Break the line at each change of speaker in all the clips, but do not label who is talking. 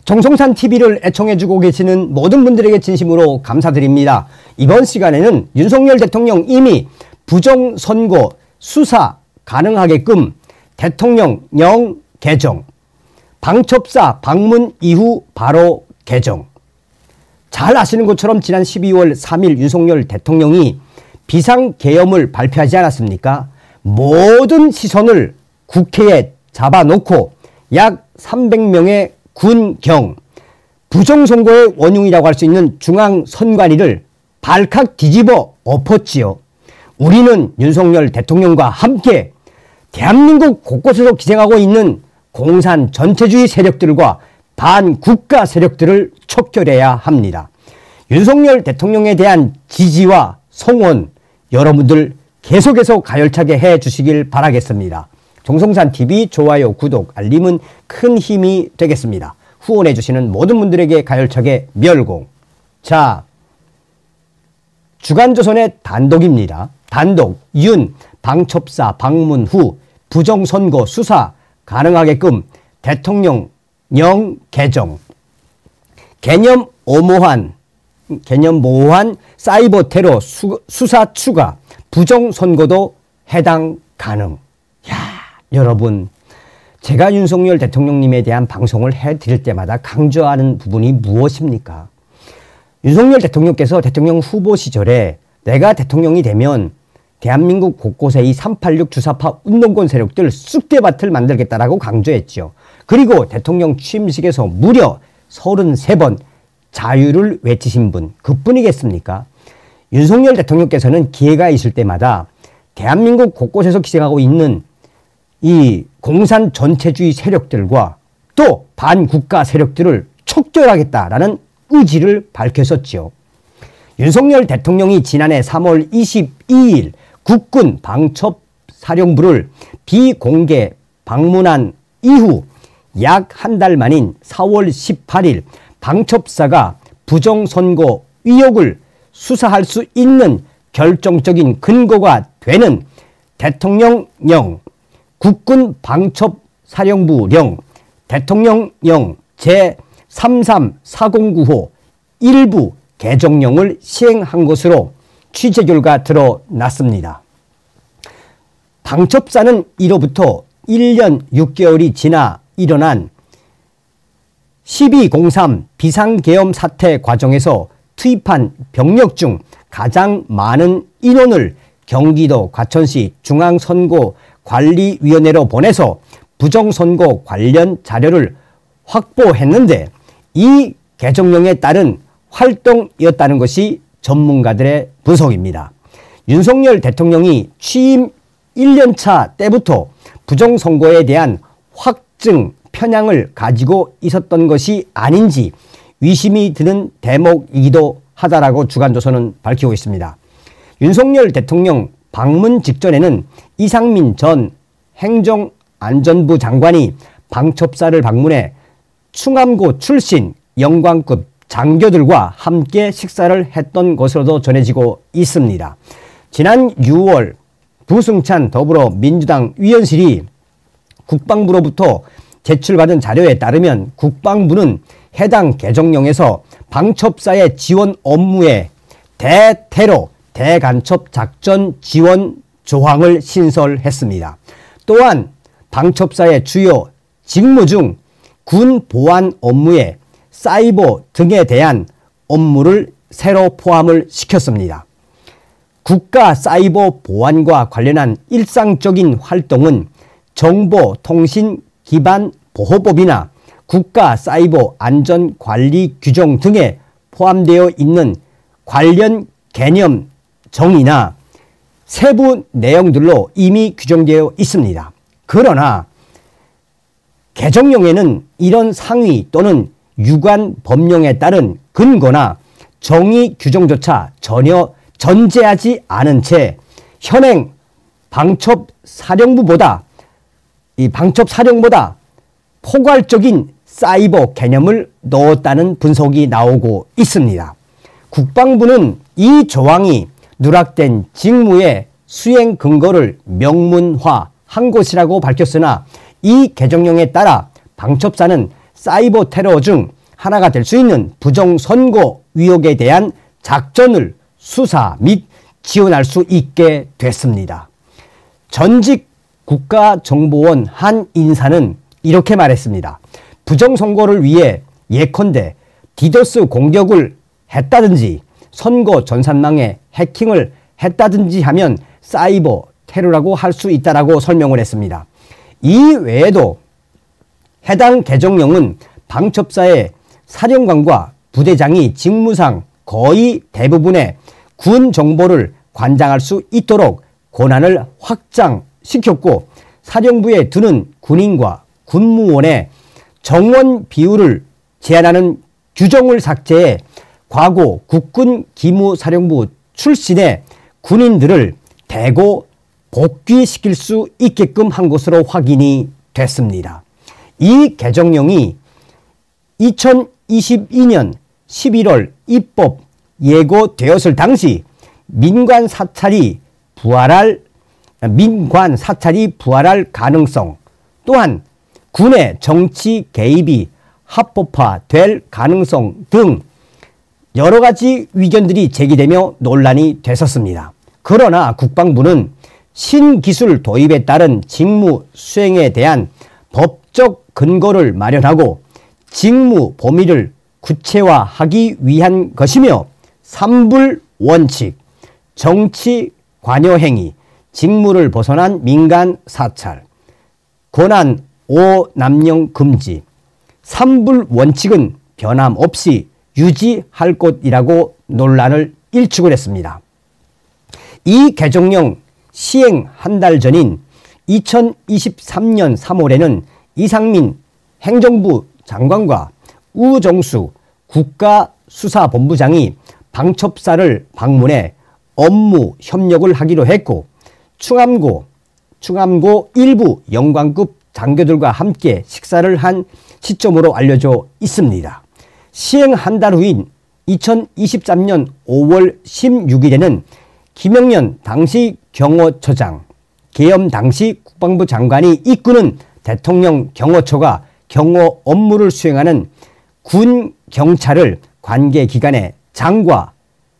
정성산 TV를 애청해주고 계시는 모든 분들에게 진심으로 감사드립니다. 이번 시간에는 윤석열 대통령 이미 부정선거 수사 가능하게끔 대통령령 개정, 방첩사 방문 이후 바로 개정. 잘 아시는 것처럼 지난 12월 3일 윤석열 대통령이 비상계엄을 발표하지 않았습니까? 모든 시선을 국회에 잡아놓고 약 300명의 군경, 부정선거의 원흉이라고 할 수 있는 중앙선관위를 발칵 뒤집어 엎었지요. 우리는 윤석열 대통령과 함께 대한민국 곳곳에서 기생하고 있는 공산 전체주의 세력들과 반국가 세력들을 척결해야 합니다. 윤석열 대통령에 대한 지지와 성원 여러분들 계속해서 가열차게 해주시길 바라겠습니다. 정성산TV 좋아요, 구독, 알림은 큰 힘이 되겠습니다. 후원해주시는 모든 분들에게 가열차게 멸공. 자, 주간조선의 단독입니다. 단독, 윤, 방첩사 방문 후 부정선거 수사 가능하게끔 대통령령 개정. 개념 모호한 사이버 테러 수사 추가, 부정선거도 해당 가능. 여러분, 제가 윤석열 대통령님에 대한 방송을 해드릴 때마다 강조하는 부분이 무엇입니까? 윤석열 대통령께서 대통령 후보 시절에 내가 대통령이 되면 대한민국 곳곳에 이 386 주사파 운동권 세력들 쑥대밭을 만들겠다라고 강조했죠. 그리고 대통령 취임식에서 무려 33번 자유를 외치신 분, 그뿐이겠습니까? 윤석열 대통령께서는 기회가 있을 때마다 대한민국 곳곳에서 기생하고 있는 이 공산 전체주의 세력들과 또 반국가 세력들을 척결하겠다라는 의지를 밝혔었지요. 윤석열 대통령이 지난해 3월 22일 국군 방첩사령부를 비공개 방문한 이후 약 한 달 만인 4월 18일 방첩사가 부정선거 의혹을 수사할 수 있는 결정적인 근거가 되는 대통령령, 국군 방첩사령부령, 대통령령 제33409호 일부 개정령을 시행한 것으로 취재 결과 드러났습니다. 방첩사는 이로부터 1년 6개월이 지나 일어난 12.03 비상계엄 사태 과정에서 투입한 병력 중 가장 많은 인원을 경기도 과천시 중앙선거관리위원회로 보내서 부정선거 관련 자료를 확보했는데 이 개정령에 따른 활동이었다는 것이 전문가들의 분석입니다. 윤석열 대통령이 취임 1년차 때부터 부정선거에 대한 확증 편향을 가지고 있었던 것이 아닌지 의심이 드는 대목이기도 하다라고 주간조선은 밝히고 있습니다. 윤석열 대통령 방문 직전에는 이상민 전 행정안전부 장관이 방첩사를 방문해 충암고 출신 영광급 장교들과 함께 식사를 했던 것으로도 전해지고 있습니다. 지난 6월 부승찬 더불어민주당 위원실이 국방부로부터 제출받은 자료에 따르면 국방부는 해당 개정령에서 방첩사의 지원 업무에 대테러, 대간첩 작전 지원 조항을 신설했습니다. 또한 방첩사의 주요 직무 중 군 보안 업무에 사이버 등에 대한 업무를 새로 포함을 시켰습니다. 국가 사이버 보안과 관련한 일상적인 활동은 정보통신기반보호법이나 국가 사이버 안전관리 규정 등에 포함되어 있는 관련 개념 정의나 세부 내용들로 이미 규정되어 있습니다. 그러나 개정령에는 이런 상위 또는 유관 법령에 따른 근거나 정의 규정조차 전혀 전제하지 않은 채 현행 방첩사령보다 포괄적인 사이버 개념을 넣었다는 분석이 나오고 있습니다. 국방부는 이 조항이 누락된 직무의 수행 근거를 명문화한 것이라고 밝혔으나 이 개정령에 따라 방첩사는 사이버 테러 중 하나가 될 수 있는 부정선거 의혹에 대한 작전을 수사 및 지원할 수 있게 됐습니다. 전직 국가정보원 한 인사는 이렇게 말했습니다. 부정선거를 위해 예컨대 디도스 공격을 했다든지 선거 전산망에 해킹을 했다든지 하면 사이버 테러라고 할 수 있다라고 설명을 했습니다. 이 외에도 해당 개정령은 방첩사의 사령관과 부대장이 직무상 거의 대부분의 군 정보를 관장할 수 있도록 권한을 확장시켰고, 사령부에 두는 군인과 군무원의 정원 비율을 제한하는 규정을 삭제해 과거 국군기무사령부 출신의 군인들을 대거 복귀시킬 수 있게끔 한 것으로 확인이 됐습니다. 이 개정령이 2022년 11월 입법 예고되었을 당시 민관 사찰이 부활할 가능성, 또한 군의 정치 개입이 합법화될 가능성 등 여러 가지 의견들이 제기되며 논란이 됐었습니다. 그러나 국방부는 신기술 도입에 따른 직무 수행에 대한 법적 근거를 마련하고 직무 범위를 구체화하기 위한 것이며, 삼불 원칙, 정치 관여 행위, 직무를 벗어난 민간 사찰, 권한 5남용 금지, 삼불 원칙은 변함없이 유지할 것이라고 논란을 일축을 했습니다. 이 개정령 시행 한 달 전인 2023년 3월에는 이상민 행정부 장관과 우정수 국가수사본부장이 방첩사를 방문해 업무 협력을 하기로 했고, 충암고 일부 영관급 장교들과 함께 식사를 한 시점으로 알려져 있습니다. 시행 한 달 후인 2023년 5월 16일에는 김영년 당시 경호처장, 계엄 당시 국방부 장관이 이끄는 대통령 경호처가 경호 업무를 수행하는 군 경찰을 관계기관의 장과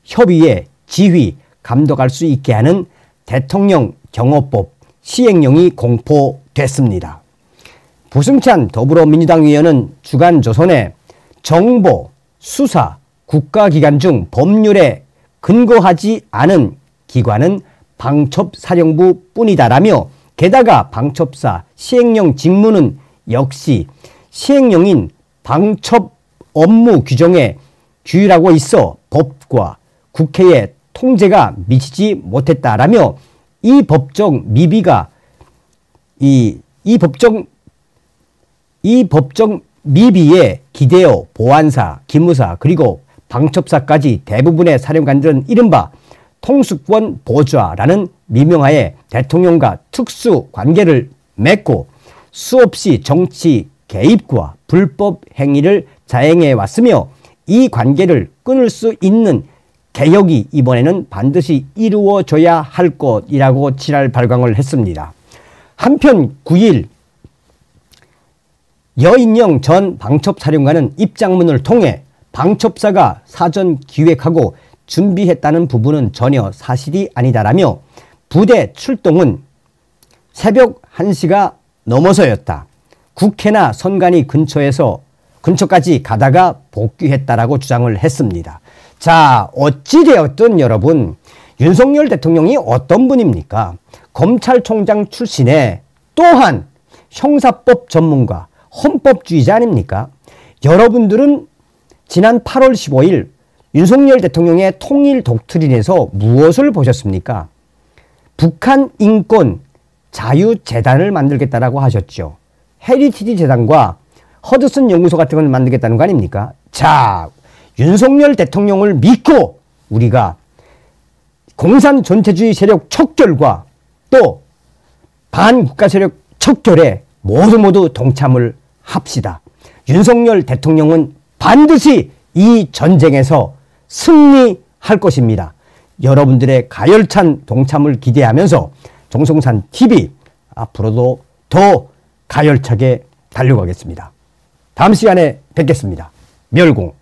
협의해 지휘, 감독할 수 있게 하는 대통령 경호법 시행령이 공포됐습니다. 부승찬 더불어민주당 의원은 주간조선에 정보, 수사, 국가기관 중 법률에 근거하지 않은 기관은 방첩사령부뿐이다라며, 게다가 방첩사 시행령 직무는 역시 시행령인 방첩 업무 규정에 규율하고 있어 법과 국회의 통제가 미치지 못했다라며, 이 법적 미비에 기대어 보안사, 기무사 그리고 방첩사까지 대부분의 사령관들은 이른바 통수권 보좌라는 미명하에 대통령과 특수 관계를 맺고 수없이 정치 개입과 불법 행위를 자행해 왔으며, 이 관계를 끊을 수 있는 개혁이 이번에는 반드시 이루어져야 할 것이라고 지랄 발광을 했습니다. 한편 9일 여인영 전 방첩사령관은 입장문을 통해 방첩사가 사전 기획하고 준비했다는 부분은 전혀 사실이 아니다라며, 부대 출동은 새벽 1시가 넘어서였다. 국회나 선관위 근처까지 가다가 복귀했다라고 주장을 했습니다. 자, 어찌되었든 여러분, 윤석열 대통령이 어떤 분입니까? 검찰총장 출신의 또한 형사법 전문가, 헌법주의자 아닙니까? 여러분들은 지난 8월 15일 윤석열 대통령의 통일 독트린에서 무엇을 보셨습니까? 북한 인권 자유재단을 만들겠다라고 하셨죠. 헤리티지 재단과 허드슨 연구소 같은 걸 만들겠다는 거 아닙니까? 자, 윤석열 대통령을 믿고 우리가 공산 전체주의 세력 척결과 또 반국가 세력 척결에 모두 동참을 합시다. 윤석열 대통령은 반드시 이 전쟁에서 승리할 것입니다. 여러분들의 가열찬 동참을 기대하면서 정성산 TV 앞으로도 더 가열차게 달려가겠습니다. 다음 시간에 뵙겠습니다. 멸공.